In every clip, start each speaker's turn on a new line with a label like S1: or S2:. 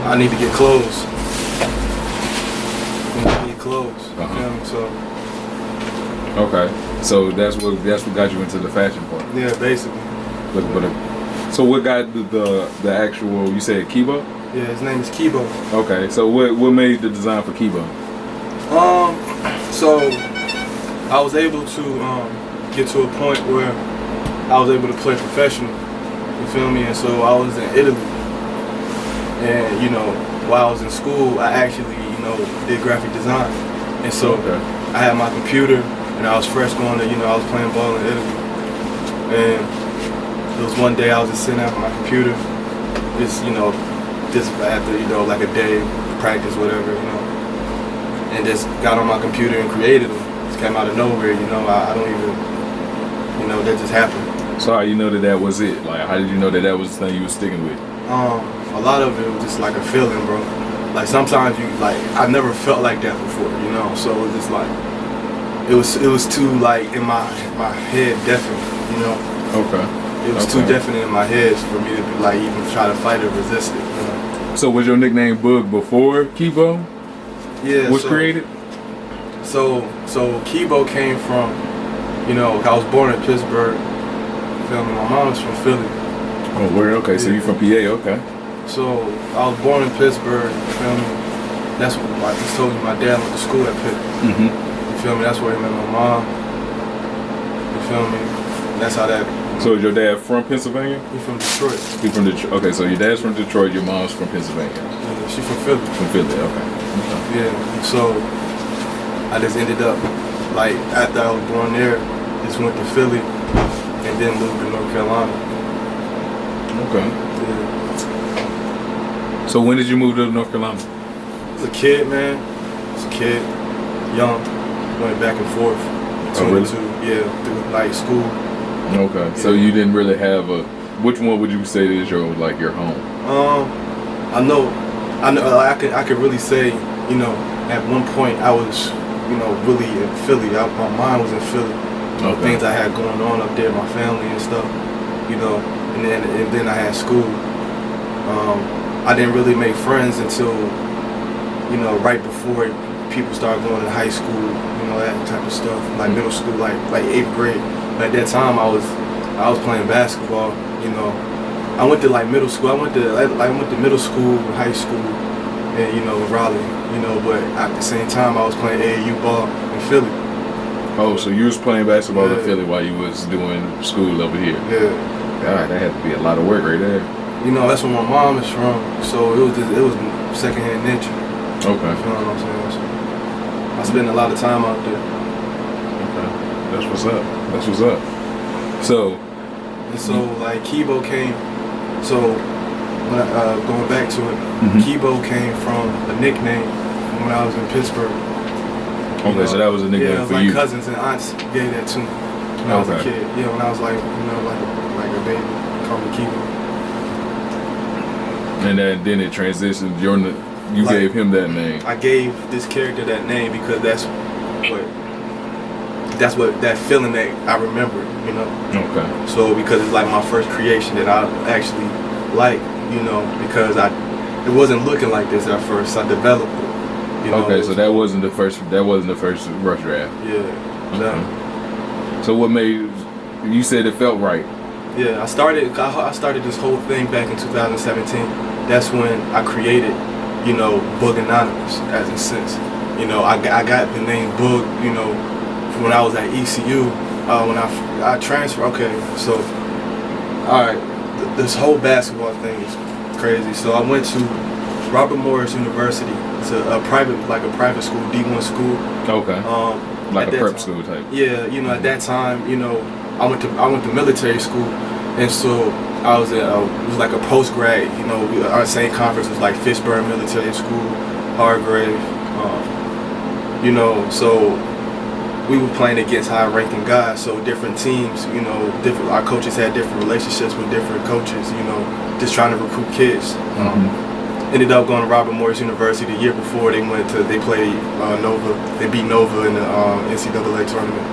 S1: I need to get clothes. I need to get clothes. You feel me? So.
S2: Okay, so that's what got you into the fashion part.
S1: Yeah, basically.
S2: So what got the actual? You said Kibo?
S1: Yeah, his name is Kibo.
S2: Okay, so what made the design for Kibo?
S1: So I was able to get to a point where I was able to play professional. You feel me? And so I was in Italy, and while I was in school, I actually did graphic design, and so I had my computer. And I was fresh going to, I was playing ball in Italy. And it was one day I was just sitting at my computer, just after, like a day of practice, whatever, and just got on my computer and created them. Just came out of nowhere, I don't even, that just happened.
S2: So how you know that was it? Like, how did you know that was the thing you were sticking with?
S1: A lot of it was just like a feeling, bro. Like sometimes I never felt like that before, so it was just like, it was too like in my head definite,
S2: Okay.
S1: It was too definite in my head for me to be like even try to fight or resist it,
S2: So was your nickname Boog before Kibo?
S1: Yeah.
S2: Was created?
S1: So Kibo came from, I was born in Pittsburgh. Feel me? My mom was from Philly.
S2: Oh, where? Okay, so you from PA? Okay.
S1: So I was born in Pittsburgh. Feel me? That's what I just told you. My dad went to school at Pitt.
S2: Mm-hmm.
S1: You feel me? That's where he met my mom. You feel me? That's how that.
S2: So is your dad from Pennsylvania?
S1: He's from Detroit.
S2: He's from Detroit. Okay, so your dad's from Detroit, your mom's from Pennsylvania.
S1: Yeah, she's from Philly.
S2: From Philly, okay.
S1: Yeah, so I just ended up, like, after I was born there, just went to Philly and then moved to North Carolina.
S2: Okay.
S1: Yeah.
S2: So when did you move to North Carolina?
S1: I was a kid, man. I was a kid, young, going back and forth between the two, through like school.
S2: Okay, so you didn't really have which one would you say is your home?
S1: I know, I could really say, at one point I was, really in Philly. My mind was in Philly. Things I had going on up there, my family and stuff, and then I had school. I didn't really make friends until, right before people started going to high school, that type of stuff, like middle school, like 8th grade. But at that time, I was playing basketball. I went to middle school. I went to middle school, high school, and Raleigh. But at the same time, I was playing AAU ball in Philly.
S2: Oh, so you was playing basketball in Philly while you was doing school over here?
S1: Yeah.
S2: God, that had to be a lot of work right there.
S1: That's where my mom is from, so it was secondhand nature.
S2: Okay.
S1: You know what I'm saying? So I spend a lot of time out there.
S2: Okay. That's what's up. That's what's up. So
S1: like Kibo came. So when going back to it, Kibo came from a nickname when I was in Pittsburgh.
S2: Okay, so that was a nickname for you.
S1: My cousins and aunts gave that to me when I was a kid. Yeah, when I was like a baby, called me Kibo. And
S2: then it transitioned. You gave him that name.
S1: I gave this character that name because that's what that feeling that I remember,
S2: Okay.
S1: So because it's like my first creation that I actually like, because it wasn't looking like this at first. I developed it.
S2: Okay, so that wasn't the first rough draft.
S1: Yeah.
S2: Okay. So what made you said it felt right?
S1: Yeah, I started this whole thing back in 2017. That's when I created, Boog Anonymous as a sense. I got the name Boog, when I was at ECU, when I transferred. Okay, so, all right, this whole basketball thing is crazy. So I went to Robert Morris University. It's a private school, D1 school.
S2: Okay. Like a prep school type.
S1: Yeah, at that time, I went to military school, and so I was it was like a post grad. Our same conference was like Fitchburg Military School, Hargrave. So we were playing against high-ranking guys. So different teams, our coaches had different relationships with different coaches. Just trying to recruit kids. Ended up going to Robert Morris University the year before. They played Nova. They beat Nova in the NCAA tournament.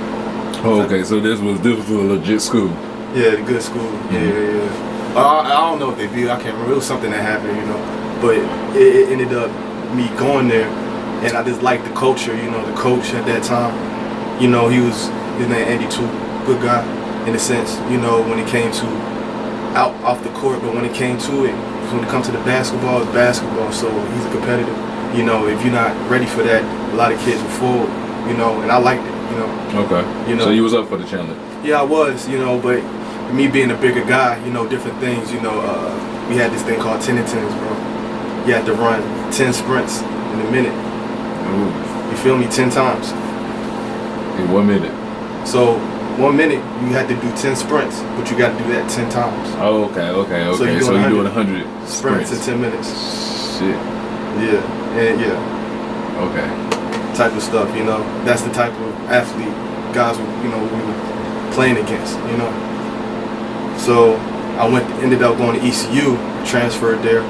S2: Oh, okay, so this was a legit school.
S1: Yeah, the good school. Yeah. I don't know what they did. I can't remember. It was something that happened, but it ended up me going there, and I just liked the culture. The coach at that time. His name Andy too, good guy in a sense. When it came to off the court, but when it came to it, when it comes to the basketball, it's basketball. So he's a competitor. If you're not ready for that, a lot of kids will fold. And I liked it.
S2: Okay. So you was up for the challenge.
S1: Yeah, I was. But me being a bigger guy, different things. We had this thing called 10 and 10s, bro. You had to run 10 sprints in a minute.
S2: Ooh.
S1: You feel me? 10 times.
S2: In 1 minute.
S1: So 1 minute, you had to do 10 sprints, but you got to do that 10 times.
S2: Oh, okay. So you're doing 100
S1: sprints in 10 minutes.
S2: Shit.
S1: Yeah.
S2: Okay.
S1: Type of stuff, That's the type of athlete guys, we were playing against, So I ended up going to ECU, transferred there.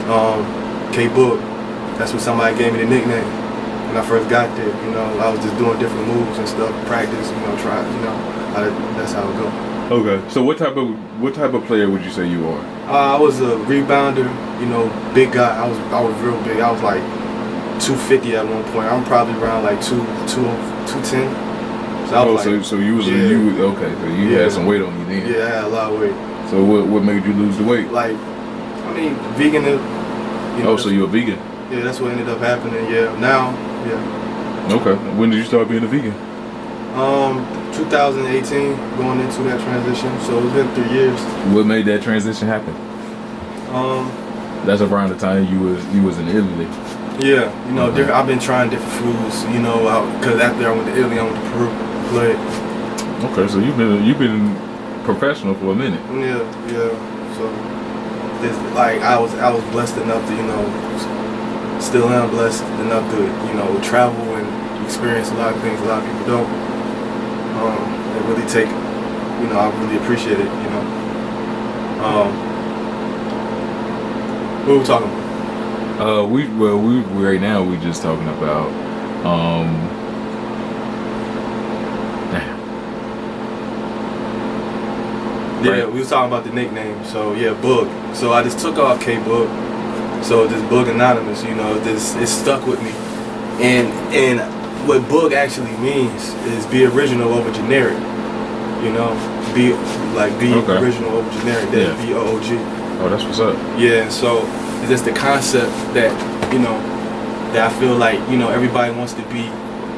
S1: Boog. That's what somebody gave me the nickname when I first got there. I was just doing different moves and stuff, practice, try, that's how it go.
S2: Okay. So what type of player would you say you are?
S1: I was a rebounder, big guy. I was real big. I was like 250 at one point. I'm probably around like 210.
S2: So you was okay. So you had some weight on you then.
S1: Yeah, I had a lot of weight.
S2: So what made you lose the weight?
S1: Vegan.
S2: So you're a vegan?
S1: Yeah, that's what ended up happening. Yeah, now, yeah.
S2: Okay. When did you start being a vegan?
S1: 2018, going into that transition. So it's been 3 years.
S2: What made that transition happen? That's around the time you was in Italy.
S1: Yeah, I've been trying different foods. Because after I went to Italy, I went to Peru. But
S2: okay, so you've been professional for a minute.
S1: Yeah. So I was blessed enough to still am blessed enough to travel and experience a lot of things a lot of people don't. And really take it. I really appreciate it. What are we talking about?
S2: We right now we just talking about
S1: Yeah, we was talking about the nickname. So yeah, Boog. So I just took off Boog. So this Boog Anonymous, it stuck with me. And what Boog actually means is be original over generic. Be
S2: okay.
S1: Original over generic. That's BOOG.
S2: Oh, that's what's up.
S1: Yeah, and so it's just the concept that that I feel like everybody wants to be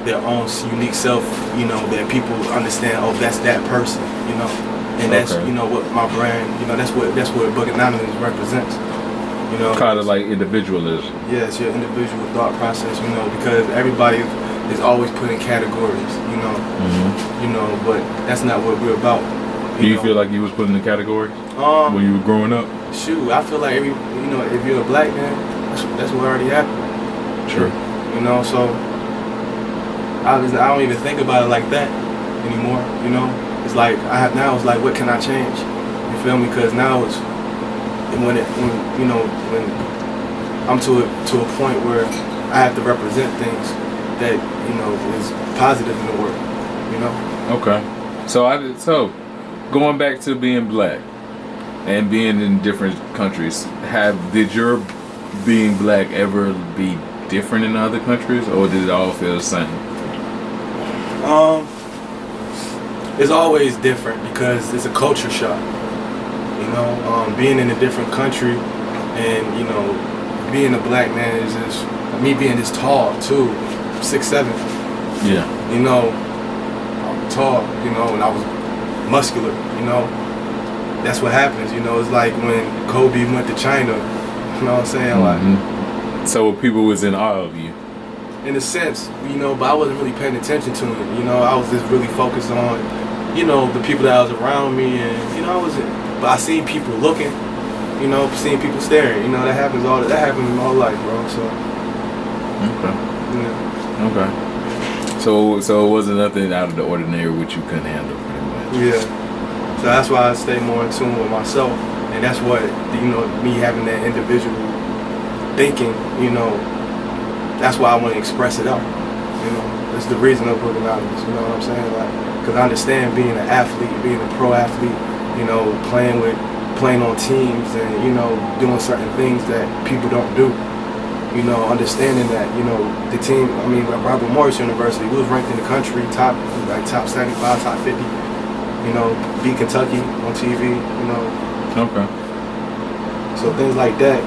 S1: their own unique self. That people understand. Oh, that's that person. And that's what my brand. That's what Boog Anonymous represents.
S2: Kind of like individualism.
S1: Yeah, it's your individual thought process. Because everybody is always put in categories. But that's not what we're about.
S2: Do you feel like you was put in the categories when you were growing up?
S1: Shoot, I feel like if you're a black man, that's what already happened.
S2: Sure.
S1: So I don't even think about it like that anymore. It's like it's like, what can I change? You feel me? Because now it's when I'm to a point where I have to represent things that is positive in the world.
S2: Okay. So going back to being black and being in different countries, did your being black ever be different in other countries, or did it all feel the same?
S1: It's always different because it's a culture shock. Being in a different country and being a black man is just me being this tall too, 6'7".
S2: Yeah.
S1: I'm tall. And I was muscular. That's what happens. It's like when Kobe went to China. You know what I'm saying?
S2: Mm-hmm. So people was in awe of you.
S1: In a sense, but I wasn't really paying attention to it. I was just really focused on, the people that was around me, and but I seen people looking, seeing people staring. That happens that happens in my life, bro. So.
S2: Okay.
S1: Yeah.
S2: Okay. So it wasn't nothing out of the ordinary which you couldn't handle, pretty much.
S1: Yeah. So that's why I stay more in tune with myself, and that's what me having that individual thinking. That's why I want to express it out. That's the reason of Boog Anonymous. You know what I'm saying? because I understand being an athlete, being a pro athlete, you know, playing on teams and, you know, doing certain things that people don't do. You know, understanding that, you know, the team, I mean, at Robert Morris University, we was ranked in the country, top 75, top 50, you know, beat Kentucky on TV, you know.
S2: Okay.
S1: So things like that,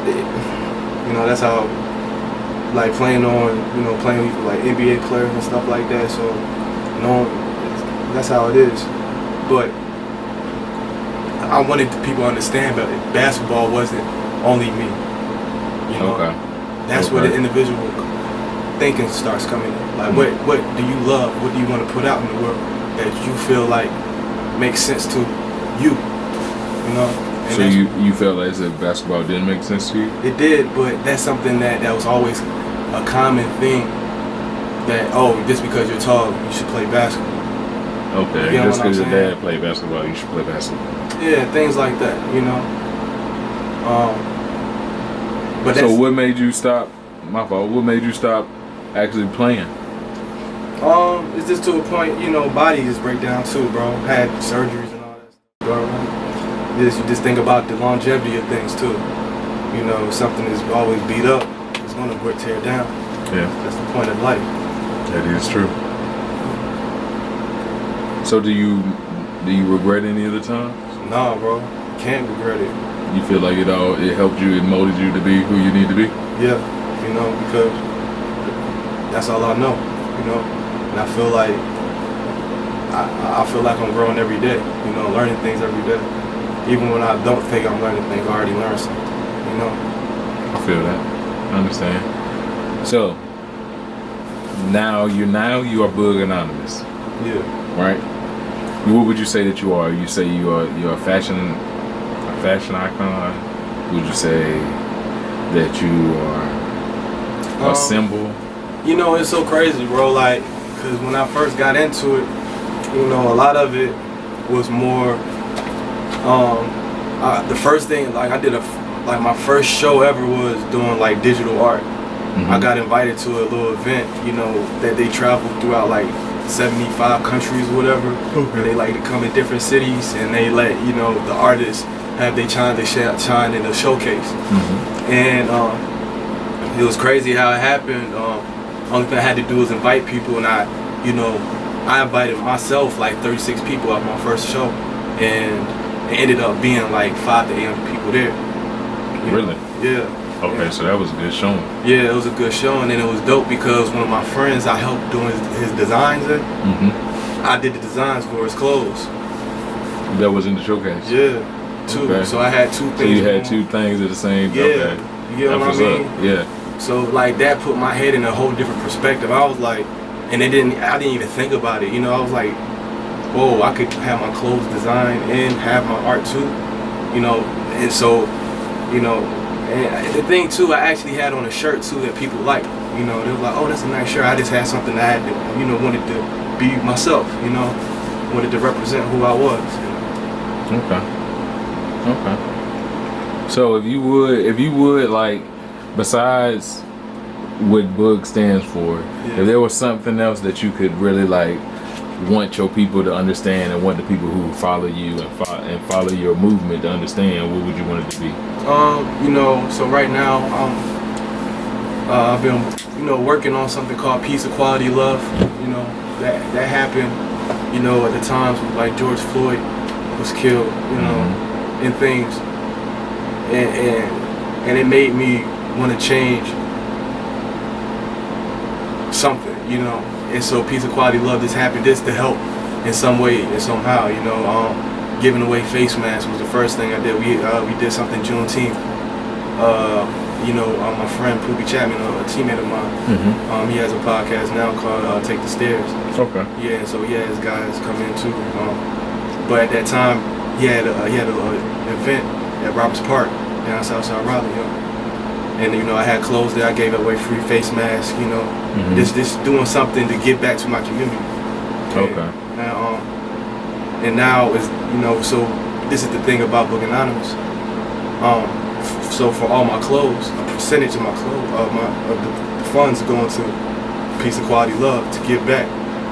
S1: you know, that's how, like playing with like NBA players and stuff like that. So, you know, that's how it is. But I wanted people to understand that basketball wasn't only me. You know, that's where the individual thinking starts coming in. Like, what do you love? What do you want to put out in the world that you feel like makes sense to you? You know. And
S2: so you felt as if basketball didn't make sense to you? It
S1: did, but that's something that was always a common thing. That just because you're tall, you should play basketball.
S2: Okay,
S1: you know
S2: just because your dad played basketball, you should play basketball.
S1: Yeah, things like that. You know. But
S2: so what made you stop? My fault. What made you stop actually playing?
S1: It's just to a point, you know, body just break down too, bro. Had surgeries and all that stuff, bro. You just think about the longevity of things too. You know, something is always beat up, it's gonna tear down.
S2: Yeah.
S1: That's the point of life.
S2: That is true. So do you regret any of the times?
S1: Nah, bro. Can't regret it.
S2: You feel like it helped you, it molded you to be who you need to be?
S1: Yeah, you know, because that's all I know, you know. And I feel like I'm growing every day, you know, learning things every day. Even when I don't think I'm learning things, I already learned something, you know.
S2: I feel that. I understand. So now you are Boog Anonymous.
S1: Yeah.
S2: Right? What would you say that you are? You say you're a fashion icon? Would you say that you are a symbol?
S1: You know, it's so crazy, bro. Like, because when I first got into it, you know, a lot of it was more. The first thing, like, I did my first show ever was doing like digital art. Mm-hmm. I got invited to a little event, you know, that they traveled throughout like 75 countries or whatever. Okay. And they like to come in different cities and they let, you know, the artists have they shine in the showcase. Mm-hmm. And it was crazy how it happened. Only thing I had to do was invite people, and I invited myself like 36 people at my first show, and it ended up being like 5 to 800 people there.
S2: Really?
S1: Yeah.
S2: Okay, so that was a good showing.
S1: Yeah, it was a good showing, and it was dope because one of my friends I helped doing his designs in. Mm-hmm. I did the designs for his clothes.
S2: That was in the showcase?
S1: Yeah, two. Okay. So I had two things.
S2: So you had two things at the same time?
S1: Yeah.
S2: Okay.
S1: You know what I mean?
S2: Yeah.
S1: So like that put my head in a whole different perspective. I was like, and I didn't even think about it. You know, I was like, whoa, I could have my clothes designed and have my art too. You know, and so, you know, and the thing too, I actually had on a shirt too that people liked. You know, they were like, oh, that's a nice shirt. I just had something that I had to, you know, wanted to be myself. You know, wanted to represent who I was. You know?
S2: Okay. So if you would like, besides what Boog stands for, if there was something else that you could really like want your people to understand and want the people who follow you and follow your movement to understand, what would you want it to be?
S1: You know, so right now I've been, you know, working on something called Peace, Equality, Love. You know, that happened, you know, at the times when, like, George Floyd was killed, you know, mm-hmm. and things, and it made me want to change something, you know. And so Peace, Equality, Love, this happened, this to help in some way and somehow, you know. Giving away face masks was the first thing I did. We did something Juneteenth. You know, my friend Poopy Chapman, a teammate of mine, mm-hmm. He has a podcast now called Take the Stairs.
S2: Okay.
S1: Yeah, and so he has guys come in too. But at that time, he had an event at Roberts Park down Southside Raleigh, you know. And, you know, I had clothes there. I gave away free face masks, you know. Mm-hmm. Just doing something to give back to my community.
S2: Okay.
S1: And now is, you know, so this is the thing about Boog Anonymous. So for all my clothes, a percentage of my clothes, of the funds going to Peace, Equality, Love to give back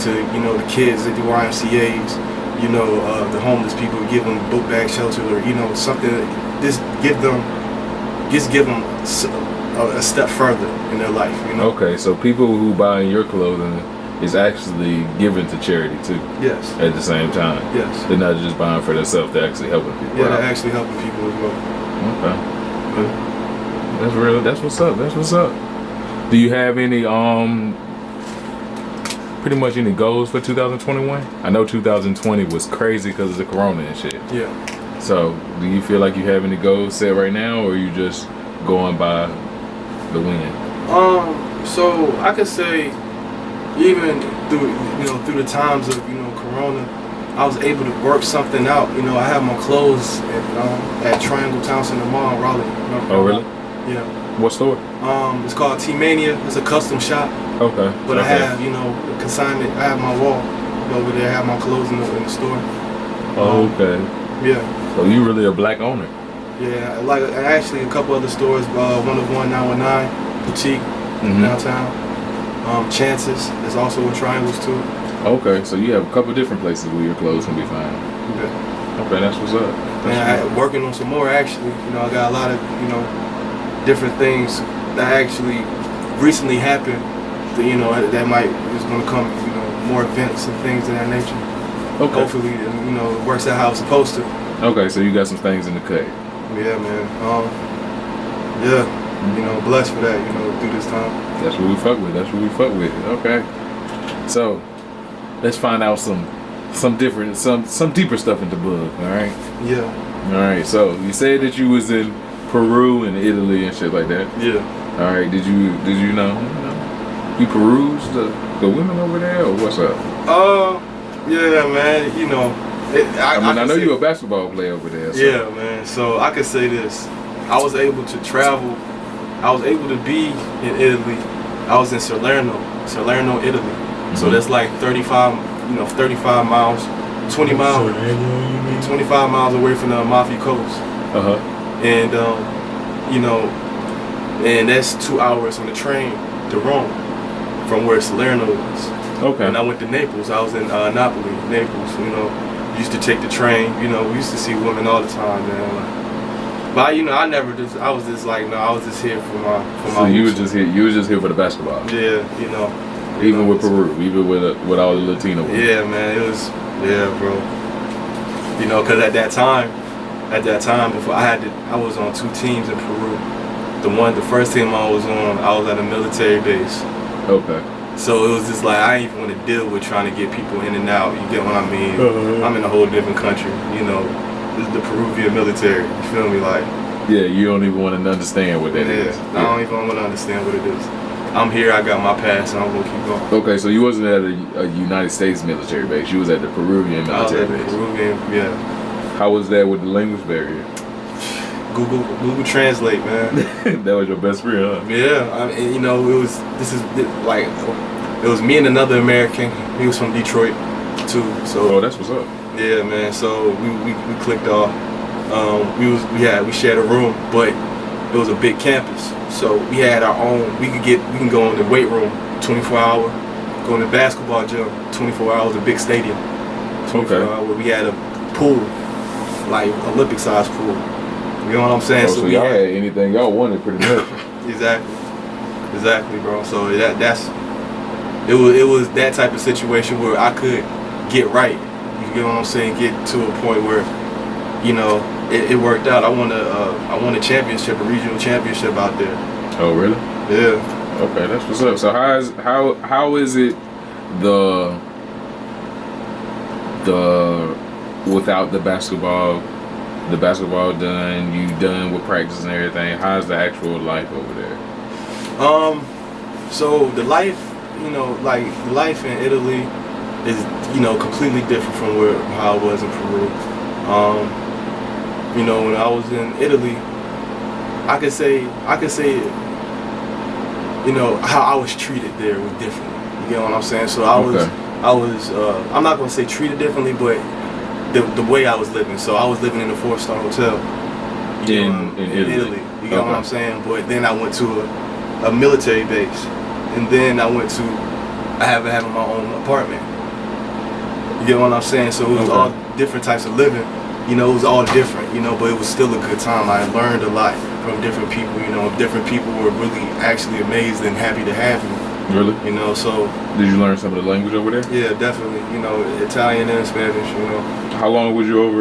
S1: to, you know, the kids at the YMCA's, you know, the homeless people, give them book bag shelter, or, you know, something that just give them a step further in their life, you know.
S2: Okay, so people who buy your clothing is actually given to charity too.
S1: Yes.
S2: At the same time.
S1: Yes.
S2: They're not just buying for themselves; they're actually helping people.
S1: Yeah, they're actually helping people as well.
S2: Okay. That's real. That's what's up. That's what's up. Do you have any pretty much any goals for 2021? I know 2020 was crazy because of the corona and shit.
S1: Yeah.
S2: So, do you feel like you have any goals set right now, or are you just going by the wind?
S1: So I could say, even through the times of, you know, corona, I was able to work something out. You know, I have my clothes at Triangle Town Center Mall in Raleigh.
S2: Oh, really?
S1: Yeah.
S2: What store?
S1: It's called T-Mania. It's a custom shop.
S2: Okay.
S1: But I have, you know, consignment. I have my wall over there. I have my clothes in the store.
S2: Okay.
S1: Yeah.
S2: So you really a black owner?
S1: Yeah, like actually a couple other stores. One of 1919 Boutique downtown. Chances is also in Triangles too.
S2: Okay, so you have a couple different places where your clothes can be found.
S1: Yeah.
S2: Okay, that's what's up.
S1: I'm working on some more actually. You know, I got a lot of, you know, different things that actually recently happened. That, you know, that is going to come. You know, more events and things of that nature.
S2: Okay.
S1: Hopefully, you know, it works out how it's supposed to.
S2: Okay, so you got some things in the cut.
S1: Yeah, man. Yeah, you know, blessed for that. You know, through this time.
S2: That's what we fuck with. That's what we fuck with. Okay. So, let's find out some deeper stuff into Boog. All right.
S1: Yeah.
S2: All right. So you said that you was in Peru and Italy and shit like that.
S1: Yeah.
S2: All right. Did you know? You perused the women over there, or what's up?
S1: Yeah, man. You know,
S2: I know you're a basketball player over there. So.
S1: Yeah, man. So I could say this: I was able to travel. I was able to be in Italy. I was in Salerno, Italy. So that's like 35 miles, 25 miles away from the Amalfi Coast. And you know, and that's 2 hours on the train to Rome, from where Salerno is.
S2: Okay.
S1: And I went to Naples. I was in Napoli, Naples. You know, used to take the train. You know, we used to see women all the time, man. Like, but you know, I was just like, no, I was just here for my.
S2: So you was just here. You was just here for the basketball.
S1: Yeah, you know.
S2: Even with Peru, even with all the Latino women.
S1: Yeah, man, it was, yeah, bro. You know, cause at that time, before I was on 2 teams in Peru. The first team I was at a military base.
S2: Okay.
S1: So it was just like, I didn't even want to deal with trying to get people in and out. You get what I mean? I'm in a whole different country. You know, this is the Peruvian military. You feel me? Like.
S2: Yeah, you don't even want to understand what that is.
S1: Yeah, I don't even want to understand what it is. I'm here, I got my pass, and I'm going to keep going.
S2: Okay, so you wasn't at a United States military base. You was at the Peruvian military base.
S1: Peruvian, yeah.
S2: How was that with the language barrier?
S1: Google Translate, man.
S2: That was your best friend, huh?
S1: Yeah, I mean, you know, it was me and another American. He was from Detroit, too. So.
S2: Oh, that's what's up.
S1: Yeah, man. So we clicked off. We shared a room, but it was a big campus. So we had our own. We can go in the weight room 24 hour, go in the basketball gym 24 hours, a big stadium. 24 hour. We had a pool, like Olympic size pool. You know what I'm saying?
S2: Oh, so y'all had anything y'all wanted pretty much.
S1: Exactly, bro. So it was that type of situation where I could get right. You get what I'm saying? Get to a point where, you know, it worked out. I won a championship, a regional championship out there.
S2: Oh, really?
S1: Yeah.
S2: Okay, that's what's up. So how is it the without the basketball done, you done with practice and everything? How's the actual life over there?
S1: So the life, you know, like the life in Italy is, you know, completely different from how I was in Peru. You know, when I was in Italy, I could say, you know, how I was treated there was different. You get what I'm saying? So I'm not gonna say treated differently, but the way I was living. So I was living in a 4-star hotel
S2: in Italy.
S1: You get what I'm saying? But then I went to a military base, and then I have my own apartment. You get what I'm saying? So it was all different types of living. You know, it was all different, you know, but it was still a good time. I learned a lot from different people, you know. Different people were really actually amazed and happy to have me.
S2: Really?
S1: You know, so...
S2: Did you learn some of the language over there?
S1: Yeah, definitely. You know, Italian and Spanish, you know.
S2: How long were you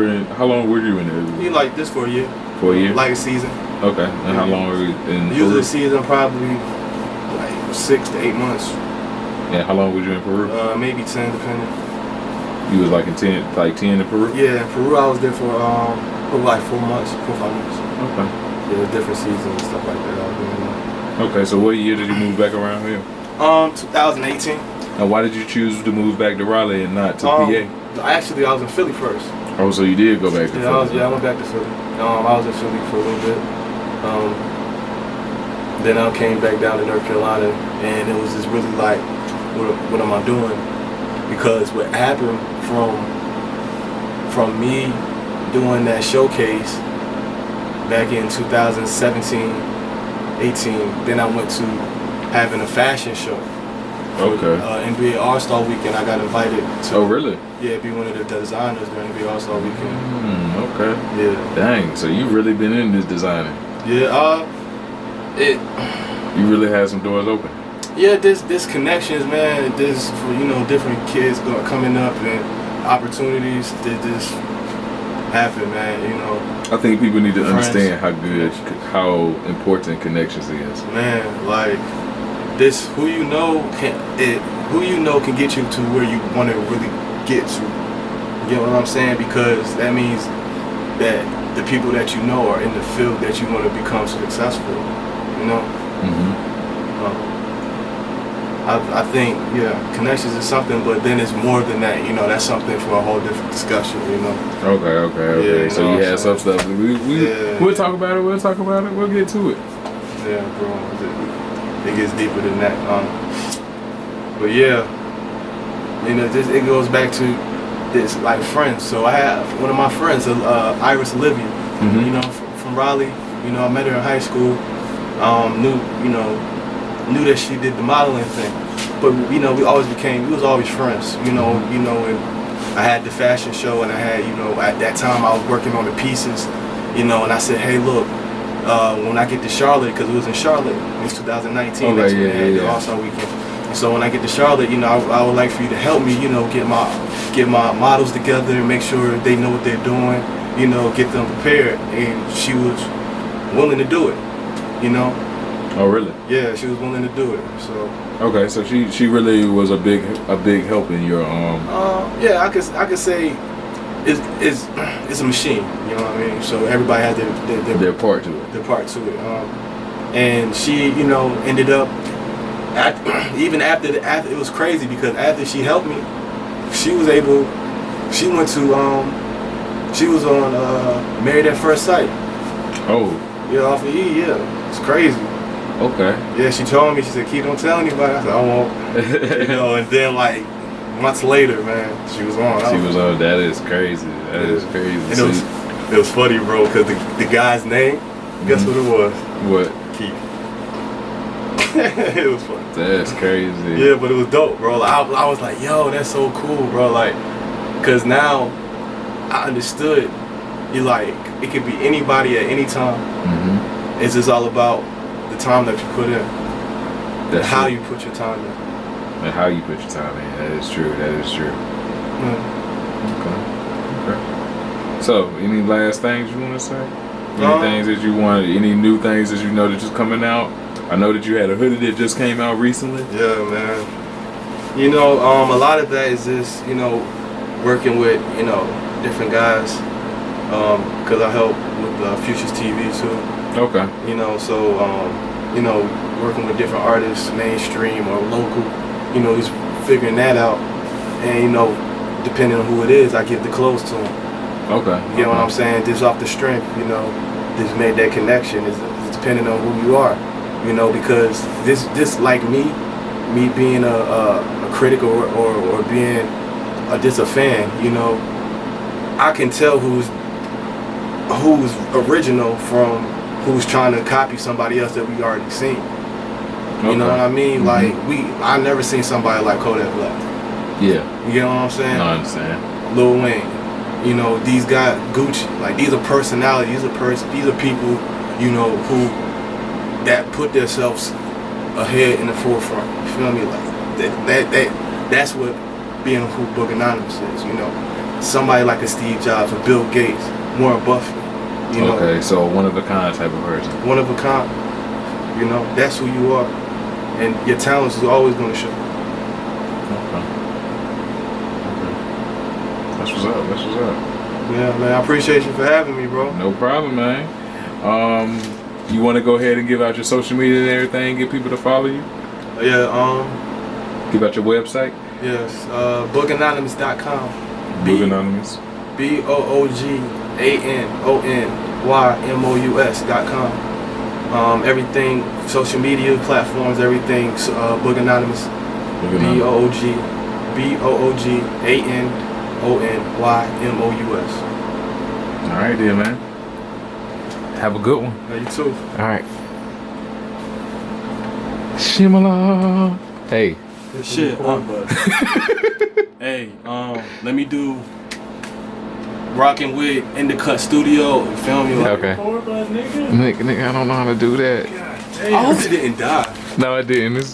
S2: in there?
S1: You like this for a year.
S2: For a year?
S1: Like a season.
S2: Okay. And how long were you in Peru?
S1: Usually a season probably like 6 to 8 months.
S2: And how long was you in Peru?
S1: Maybe 10, depending.
S2: You was like in 10 in Peru?
S1: Yeah, in Peru I was there for like 4 months, 4 or 5 months.
S2: Okay.
S1: Yeah, different seasons and stuff like that I was doing that.
S2: Okay, so what year did you move back around here?
S1: 2018.
S2: And why did you choose to move back to Raleigh and not to PA?
S1: Actually, I was in Philly first.
S2: Oh, so you did go back to Philly?
S1: I went back to Philly. I was in Philly for a little bit. Then I came back down to North Carolina, and it was just really like, what am I doing? Because what happened from me doing that showcase back in 2017, 18, then I went to having a fashion show.
S2: Okay.
S1: NBA All-Star Weekend, I got invited to.
S2: Oh, really?
S1: Yeah, be one of the designers during NBA All-Star Weekend.
S2: Okay.
S1: Yeah.
S2: Dang, so you really been in this designing?
S1: Yeah,
S2: You really had some doors open?
S1: Yeah, this connections, man. This, you know, different kids coming up and opportunities that just happen, man. You know.
S2: I think people need to understand how important connections is.
S1: Man, like this, who you know can get you to where you want to really get to. You know what I'm saying? Because that means that the people that you know are in the field that you want to become successful. You know. I think, connections is something, but then it's more than that. You know, that's something for a whole different discussion. You know.
S2: Okay.
S1: Yeah,
S2: so you had some stuff. We'll talk about it. We'll get to it.
S1: Yeah, bro. It gets deeper than that. But yeah, you know, it goes back to this like friends. So I have one of my friends, Iris Olivia. You know, from Raleigh. You know, I met her in high school. Knew that she did the modeling thing, but you know, we was always friends. You know, and I had the fashion show, and I had, you know, at that time I was working on the pieces, you know, and I said, hey, look, when I get to Charlotte, because it was in Charlotte, it was 2019, that's when they had the All-Star Weekend. And so when I get to Charlotte, you know, I would like for you to help me, you know, get my models together and make sure they know what they're doing, you know, get them prepared. And she was willing to do it, you know.
S2: Oh, really?
S1: Yeah, she was willing to do it. So.
S2: Okay, so she really was a big help in your
S1: Yeah, I could say it's a machine. You know what I mean? So everybody has their part to it. Their part to it. And she, you know, ended up even after it was crazy because after she helped me, she was on Married at First Sight.
S2: Oh.
S1: Yeah, off of E. Yeah, it's crazy.
S2: Okay.
S1: Yeah, she told me, she said, "Key, don't tell anybody." I said, "I won't." You know, and then like months later, man, she was on.
S2: She was on. That is crazy. That is crazy.
S1: And it was funny, bro, because the guy's name, guess what it was?
S2: What?
S1: Keith. It was funny.
S2: That's crazy.
S1: Yeah, but it was dope, bro. Like, I was like, yo, that's so cool, bro. Like, because now I understood. You like, it could be anybody at any time. It's just all about the time that you put in. That's how you put your time in.
S2: And how you put your time in. That is true. Okay. So, any last things you want to say? Any new things that you know that just coming out? I know that you had a hoodie that just came out recently.
S1: Yeah, man. You know, a lot of that is just, you know, working with, you know, different guys. Because I help with Futures TV too.
S2: Okay.
S1: You know, so you know, working with different artists, mainstream or local, you know, just figuring that out. And you know, depending on who it is, I give the clothes to them.
S2: Okay.
S1: You know what I'm saying? Just off the strength, you know, just made that connection. It's depending on who you are, you know, because this like me being a critic or being just a fan, you know, I can tell who's original from who's trying to copy somebody else that we already seen. You know what I mean? Like I never seen somebody like Kodak Black.
S2: Yeah.
S1: You know what I'm saying?
S2: No, I understand.
S1: Lil Wayne. You know, these guys, Gucci, like these are personalities, these are people, you know, who that put themselves ahead in the forefront. You feel me? Like that's what being who Boog Anonymous is, you know. Somebody like a Steve Jobs or Bill Gates, Warren Buffett, you know.
S2: Okay, so one of a kind type of person.
S1: One of a kind. You know, that's who you are. And your talents is always gonna show.
S2: Okay. That's what's up. That's what's up.
S1: Yeah, man. I appreciate you for having me, bro.
S2: No problem, man. You want to go ahead and give out your social media and everything, get people to follow you?
S1: Yeah.
S2: Give out your website.
S1: Yes. Booganonymous.com.
S2: Boog Anonymous.
S1: BOOGANONYMOUS.com. Everything, social media platforms, everything. Boog Anonymous. BOOGANONYMOUS.
S2: All right, dear man. Have a good one.
S1: Yeah, you too.
S2: All right. Shimala. Hey.
S1: Shit. Hey, let me do Rockin' with In the Cut Studio. You feel me? Like,
S2: Okay. Nigga, I don't know how to do that.
S1: God damn. I hope it didn't die.
S2: No, I didn't.